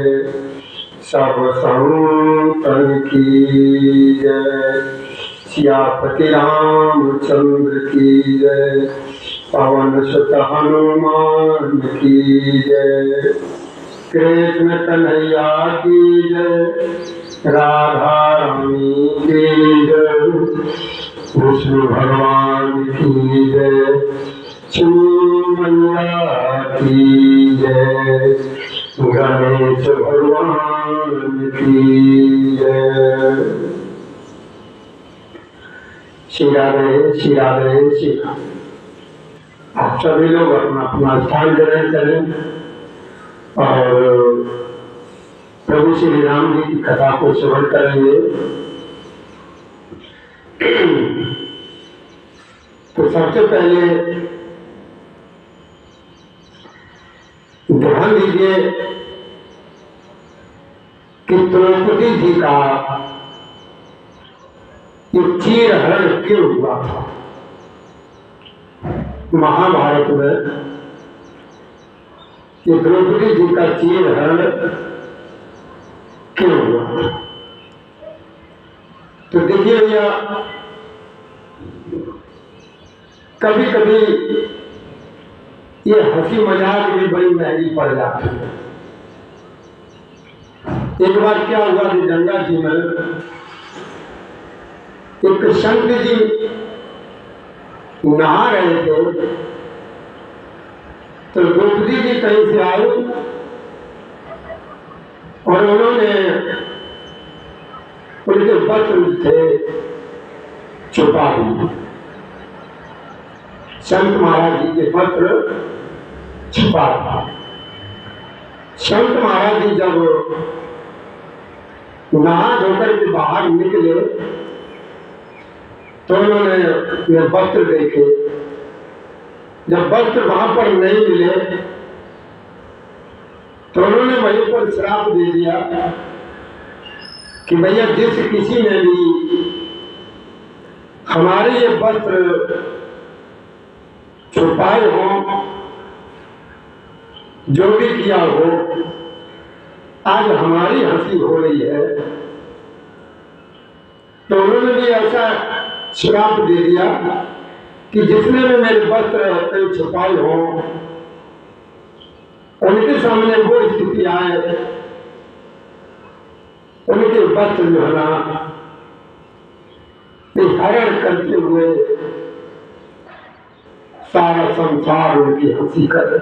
जय, सब संतन की जय, सियापति रामचंद्र की जय, पवन सुत हनुमान की जय, कृष्ण कन्हैया की जय, राधा रानी की जय, विष्णु भगवान की जय, मैया की जय, गणेश भगवान की जय। श्री राधे श्री राधे श्री राधे। आप सभी लोग अपना अपना स्थान ग्रहण करें और प्रभु श्री राम जी की कथा को श्रवण करेंगे। तो सबसे पहले ध्यान दीजिए कि द्रौपदी जी का ये चीरहरण क्यों हुआ था महाभारत में। ये द्रौपदी जी का चीरहरण क्यों हुआ था? तो देखिए भैया, कभी कभी ये हंसी मजाक भी बड़ी महंगी पड़ जाती है। एक बार क्या हुआ कि गंगा जी में एक संत जी नहा रहे थे, तो द्रौपदी जी कहीं से आए और उन्होंने उनके वस्त्र थे छुपा दिए। संत महाराज जी के वस्त्र छुपा दिए। संत महाराज जी जब नहा धोकर के बाहर निकले तो उन्होंने ये वस्त्र देखे। जब वस्त्र वहां पर नहीं मिले तो उन्होंने वहीं पर श्राप दे दिया कि भैया जिस किसी ने भी हमारे ये वस्त्र छुपाए हो, जो भी किया हो, आज हमारी हंसी हो रही है। तो उन्होंने भी ऐसा श्राप दे दिया कि जिसने भी मेरे वस्त्र कहीं छुपाए हो, उनके सामने वो स्थिति आए, उनके वस्त्र जो है ना हरण करते हुए सारा संसार उनकी हंसी करे।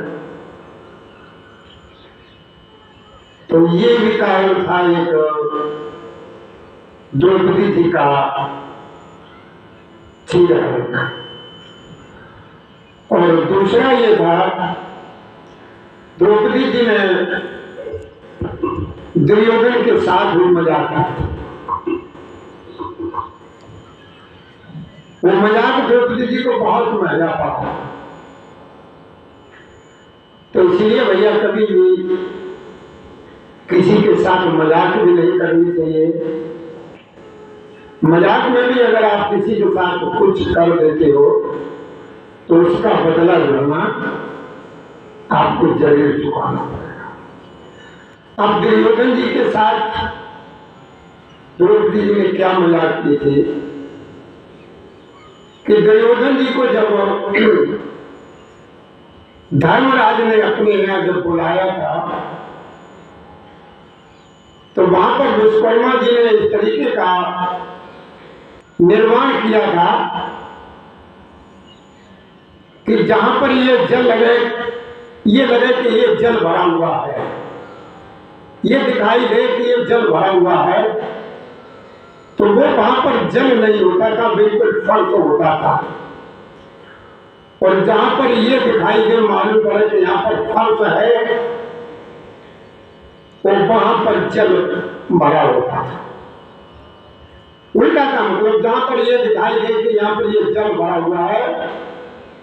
तो ये भी कारण था एक द्रौपदी जी का चीरहरण। और दूसरा ये था, द्रौपदी जी ने दुर्योधन के साथ भी मजाक किया। वो मजाक द्रौपदी जी को बहुत महंगा पड़ा। तो इसलिए भैया कभी भी किसी के साथ मजाक भी नहीं करनी चाहिए। मजाक में भी अगर आप किसी के साथ कुछ कर देते हो तो उसका बदला लेना आपको जरूर चुकाना पड़ेगा। अब दुर्योधन जी के साथ द्रौपदी जी ने क्या मजाक किए थे कि दुर्योधन जी को जब धर्मराज ने अपने यहाँ जब बुलाया था तो वहां पर विश्वकर्मा जी ने इस तरीके का निर्माण किया था कि जहां पर ये जल लगे, ये लगे कि ये जल भरा हुआ है, ये दिखाई दे कि ये जल भरा हुआ है, तो वो वहां पर जल नहीं होता था, बिल्कुल फर्श होता था। और जहां पर ये दिखाई दे, मालूम पड़े कि यहाँ पर फर्श है, तो वहां पर जल भरा होता था। उल्टा था, मतलब जहां पर ये दिखाई दे कि यहाँ पर ये जल भरा हुआ है,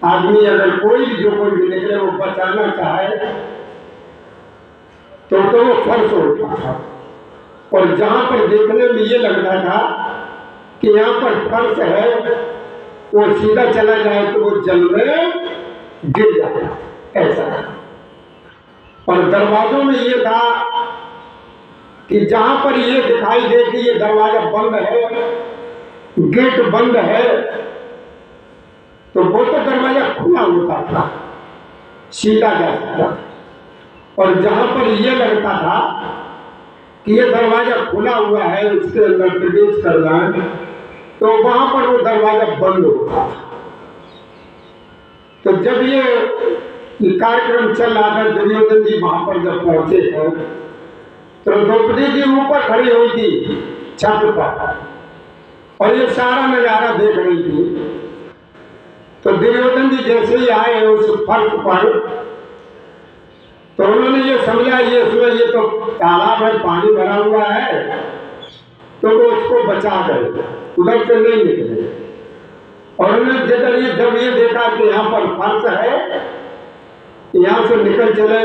आदमी अगर कोई भी जो कोई भी निकले वो बचाना चाहे तो वो फर्श होता था। और जहां पर देखने में ये लगता था कि यहाँ पर फर्श है, वो सीधा चला जाए तो वो जल में गिर जाए, ऐसा था। और दरवाजों में ये था कि जहां पर ये दिखाई दे कि ये दरवाजा बंद है, गेट बंद है, तो वो तो दरवाजा खुला होता था, सीधा जा सकता था। और जहां पर यह लगता था कि यह दरवाजा खुला हुआ है, उसके अंदर प्रवेश करना है, तो वहां पर वो दरवाजा बंद होता था। तो जब ये कार्यक्रम चल रहा था, दुर्योधन जी वहां पर जब पहुंचे थे, तो द्रौपदी जी ऊपर खड़ी हुई थी छत पर, और ये सारा नजारा देख रही थी। तो दुर्योधन जी जैसे ही आए उस फर्श पर, तो उन्होंने ये समझा ये तो तालाब है, पानी भरा हुआ है, तो वो उसको बचा गए, उधर से नहीं निकले। और उन्होंने जब ये देखा कि यहाँ पर फर्श है, यहाँ से निकल चले,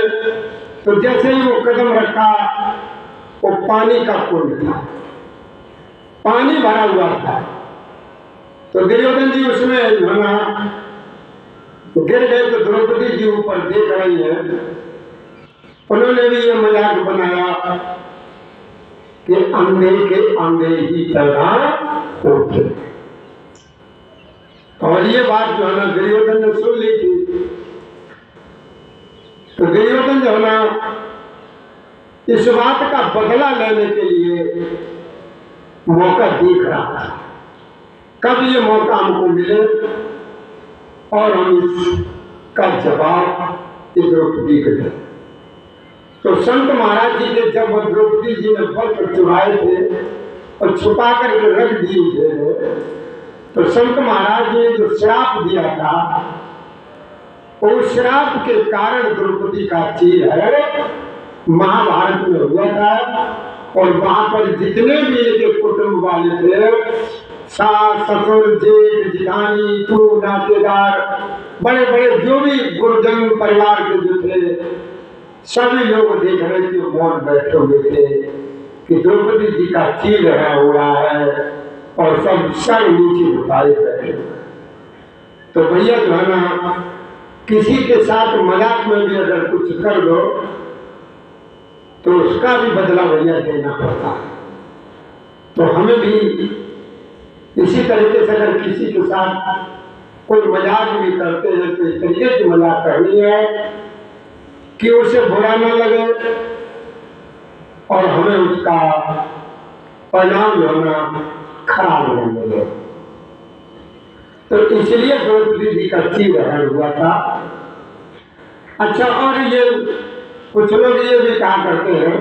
तो जैसे ही वो कदम रखा, वो पानी का कुंड था, पानी भरा हुआ था। तो दुर्योधन जी उसमें गिर गए। तो द्रौपदी जी ऊपर देख रही है, उन्होंने भी ये मजाक बनाया कि अंधे के अंधे ही पैदा होते। और ये बात जो है ना दुर्योधन ने सुन ली थी। तो दुर्योधन जो है ना इस बात का बदला लेने के लिए मौका देख रहा था, कब ये मौका हमको मिले और हम इसका जवाब द्रौपदी को दें। तो संत महाराज जी ने जब द्रौपदी जी ने वस्त्र चुराए थे और छुपा करके रख दिए थे, तो संत महाराज जी ने जो श्राप दिया था, उस श्राप के कारण द्रौपदी का चीर है महाभारत में हुआ था। और वहां पर जितने भी इनके कुटुंब वाले थे, सास ससुर जेठ जिठानी तू नातेदार, बड़े बड़े जो भी गुरुजन परिवार के जो थे, सभी लोग देख रहे थे, मौन बैठे हुए थे कि द्रौपदी जी का चीर है हो रहा है, और सब सर नीचे झुकाए बैठे। तो भैया जो है ना, किसी के साथ मजाक में भी अगर कुछ कर दो तो उसका भी बदला भैया देना पड़ता है। तो हमें भी इसी तरीके से अगर किसी के साथ कोई मजाक भी करते हैं तो इस तरीके की मजाक करनी है कि उसे बुरा न लगे और हमें उसका परिणाम जो होना खराब न लगे। तो इसलिए द्रौपदी जी का चीरहरण हुआ था। अच्छा, और ये कुछ लोग ये भी कहा करते हैं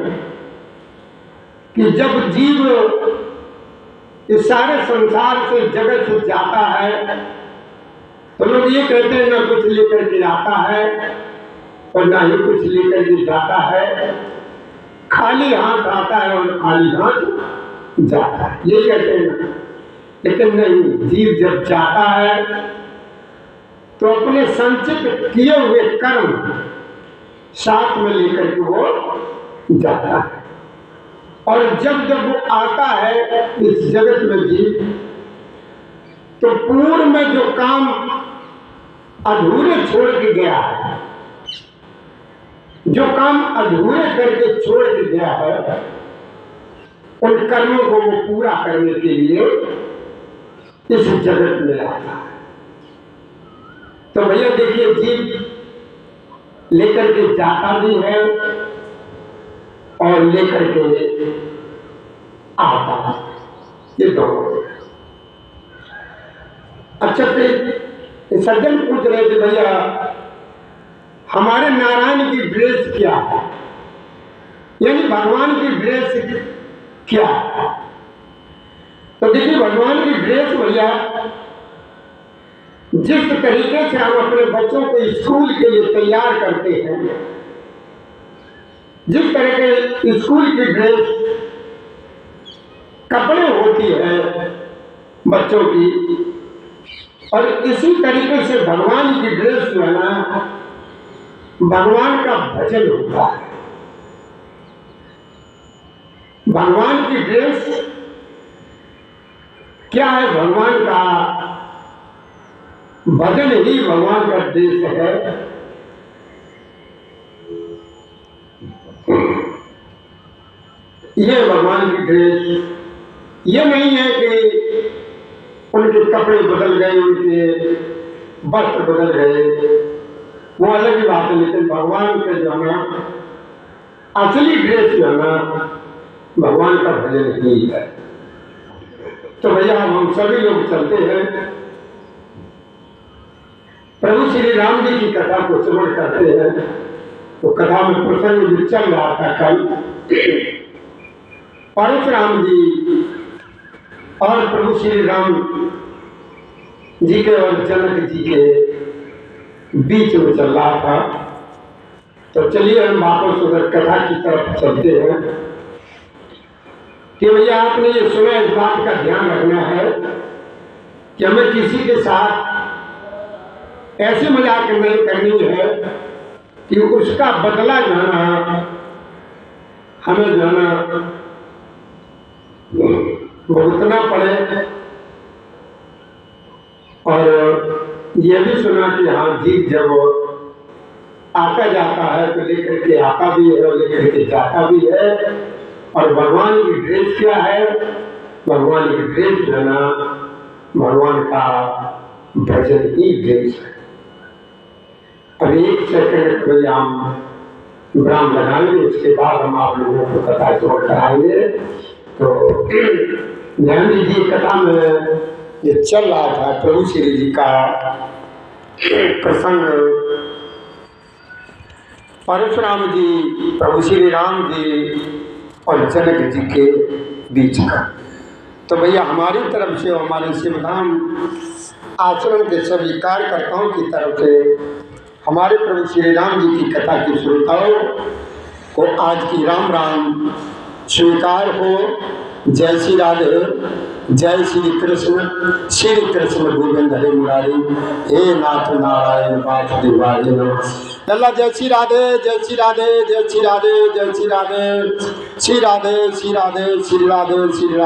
कि जब जीव इस सारे संसार से जगत से जाता है, तो लोग ये कहते हैं ना कुछ लेकर के आता है और ना ही कुछ लेकर के जाता है, खाली हाथ आता है और खाली हाथ जाता है, ये कहते हैं ना। लेकिन नहीं, जीव जब जाता है तो अपने संचित किए हुए कर्म साथ में लेकर के वो जाता है। और जब जब वो आता है इस जगत में जीव, तो पूर्व में जो काम अधूरे छोड़ के गया है, जो काम अधूरे करके छोड़ के गया है, उन कर्मों को वो पूरा करने के लिए इस जगत में आता है। तो भैया देखिए, जीव लेकर के जाता भी है और लेकर के आता है, ये दोनों। अच्छा, फिर सज्जन पूछ रहे थे भैया हमारे नारायण की ड्रेस क्या है, यानी भगवान की ड्रेस क्या है। तो देखिए, भगवान की ड्रेस भैया जिस तरीके से हम अपने बच्चों को स्कूल के लिए तैयार करते हैं, जिस तरह के स्कूल की ड्रेस कपड़े होती है बच्चों की, और इसी तरीके से भगवान की ड्रेस जो है ना, भगवान का भजन होता है। भगवान की ड्रेस क्या है? भगवान का भजन ही भगवान का ड्रेस है। ये भगवान की ड्रेस। ये नहीं है कि उनके कपड़े बदल गए, उनके वस्त्र बदल गए, वो अलग ही बात है। लेकिन भगवान के जो है ना असली ड्रेस जो है ना भगवान का भजन ही है। तो भैया हम सभी लोग चलते हैं, प्रभु श्री राम जी की कथा को श्रवण करते हैं। तो कथा में प्रसंग जो चल रहा था कल, परशुराम जी और प्रभु श्री राम जी के और जनक जी के बीच में चल रहा था। तो चलिए हम वापस उधर कथा की तरफ चलते हैं कि भैया आपने ये सुना, इस बात का ध्यान रखना है कि हमें किसी के साथ ऐसे मजाक नहीं करनी है कि उसका बदला जो है ना हमें जो है ना भुगतना पड़े। और यह भी सुना कि हाँ जीव जब आता जाता है तो लेकर के आता भी है और लेकर के जाता भी है। और भगवान की ड्रेस क्या है? भगवान की ड्रेस जो है ना भगवान का भजन ही ड्रेस है। अब एक सेकंड कोई हम विराम लगाएंगे, उसके बाद हम आप लोगों को कथा जोड़ कराएंगे। तो ध्यान दीजिए, कथा में ये चल रहा था प्रभु श्री जी का प्रसंग, परशुराम जी, प्रभु श्री राम जी और जनक जी के बीच का। तो भैया हमारी तरफ से, हमारे शिवधाम आश्रम के सभी कार्यकर्ताओं की तरफ से हमारे प्रभु श्री राम जी की कथा की श्रोताओं को आज की राम राम स्वीकार हो। जय श्री राधे, जय श्री कृष्ण गोविंद हरे मुरारी, हे नाथ नारायण वासुदेव। लल्ला जय श्री राधे, जय श्री राधे, जय श्री राधे, जय श्री राधे, श्री राधे, श्री राधे, श्री राधे, श्री राधे।